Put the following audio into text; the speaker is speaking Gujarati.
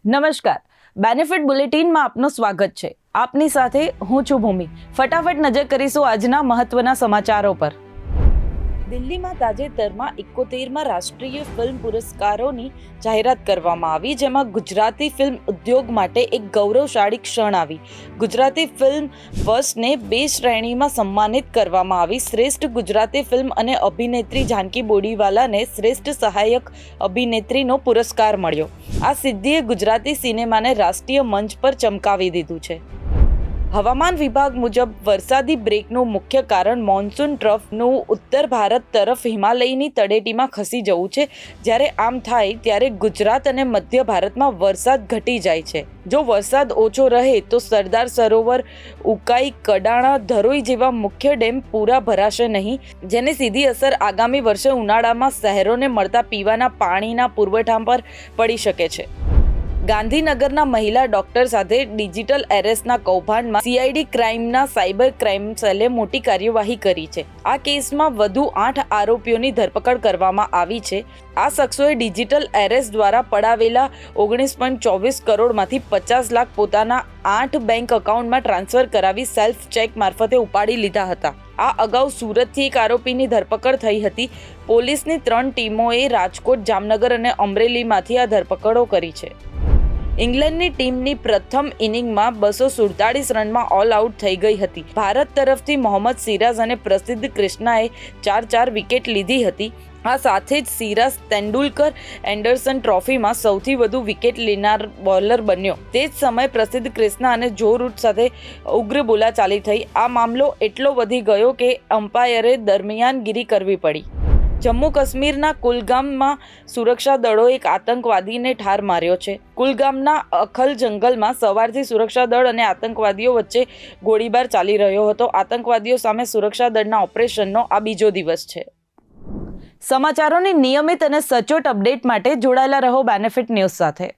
નમસ્કાર, બેનિફિટ બુલેટિનમાં આપનું સ્વાગત છે. આપની સાથે હું છું ભૂમિ. ફટાફટ નજર કરીશું આજના મહત્વના સમાચારો પર. દિલ્હીમાં તાજેતરમાં 71માં રાષ્ટ્રીય ફિલ્મ પુરસ્કારોની જાહેરાત કરવામાં આવી, જેમાં ગુજરાતી ફિલ્મ ઉદ્યોગ માટે એક ગૌરવશાળી ક્ષણ આવી. ગુજરાતી ફિલ્મ ફર્સ્ટને 2 શ્રેણીમાં સન્માનિત કરવામાં આવી. શ્રેષ્ઠ ગુજરાતી ફિલ્મ અને અભિનેત્રી જાનકી બોડીવાલાને શ્રેષ્ઠ સહાયક અભિનેત્રીનો પુરસ્કાર મળ્યો. આ સિદ્ધિએ ગુજરાતી સિનેમાને રાષ્ટ્રીય મંચ પર ચમકાવી દીધું છે. હવામાન વિભાગ મુજબ વરસાદી બ્રેકનું મુખ્ય કારણ મોન્સૂન ટ્રફનું ઉત્તર ભારત તરફ હિમાલયની તળેટીમાં ખસી જવું છે. જ્યારે આમ થાય ત્યારે ગુજરાત અને મધ્ય ભારતમાં વરસાદ ઘટી જાય છે. જો વરસાદ ઓછો રહે તો સરદાર સરોવર, ઉકાઈ, કડાણા, ધરોઈ જેવા મુખ્ય ડેમ પૂરા ભરાશે નહીં, જેની સીધી અસર આગામી વર્ષે ઉનાળામાં શહેરોને મળતા પીવાના પાણીના પુરવઠા પર પડી શકે છે. ગાંધીનગરના મહિલા ડોક્ટર સાથે ડિજિટલ એરેસ્ટના કૌભાંડમાં સીઆઈડી ક્રાઇમના સાયબર ક્રાઇમ સેલે મોટી કાર્યવાહી કરી છે. આ કેસમાં વધુ 8 આરોપીઓની ધરપકડ કરવામાં આવી છે. આ શખ્સોએ ડિજિટલ એરેસ્ટ દ્વારા પડાવેલા 19.24 કરોડમાંથી 50 લાખ પોતાના 8 બેંક એકાઉન્ટમાં ટ્રાન્સફર કરાવી સેલ્ફ ચેક મારફતે ઉપાડી લીધા હતા. આ અગાઉ સુરતથી એક આરોપીની ધરપકડ થઈ હતી. પોલીસની 3 ટીમોએ રાજકોટ, જામનગર અને અમરેલીમાંથી આ ધરપકડો કરી છે. ઇંગ્લેન્ડની ટીમની પ્રથમ ઇનિંગમાં 247 રનમાં ઓલ આઉટ થઈ ગઈ હતી. ભારત તરફથી મોહમ્મદ સિરાજ અને પ્રસિદ્ધ ક્રિષ્નાએ 4 વિકેટ લીધી હતી. આ સાથે જ સિરાજ તેંડુલકર એન્ડરસન ટ્રોફીમાં સૌથી વધુ વિકેટ લેનાર બોલર બન્યો. તે જ સમયે પ્રસિદ્ધ ક્રિષ્ના અને જો રૂટ સાથે ઉગ્ર બોલાચાલી થઈ. આ મામલો એટલો વધી ગયો કે અમ્પાયરે દરમિયાનગીરી કરવી પડી. જમ્મુ કાશ્મીરના કુલગામમાં સુરક્ષા દળોએ એક આતંકવાદીને ઠાર માર્યો છે. કુલગામના અખલ જંગલમાં સવારથી સુરક્ષા દળ અને આતંકવાદીઓ વચ્ચે ગોળીબાર ચાલી રહ્યો હતો. આતંકવાદીઓ સામે સુરક્ષા દળના ઓપરેશનનો આ બીજો દિવસ છે. સમાચારોની નિયમિત અને સચોટ અપડેટ માટે જોડાયેલા રહો બેનિફિટ ન્યૂઝ સાથે.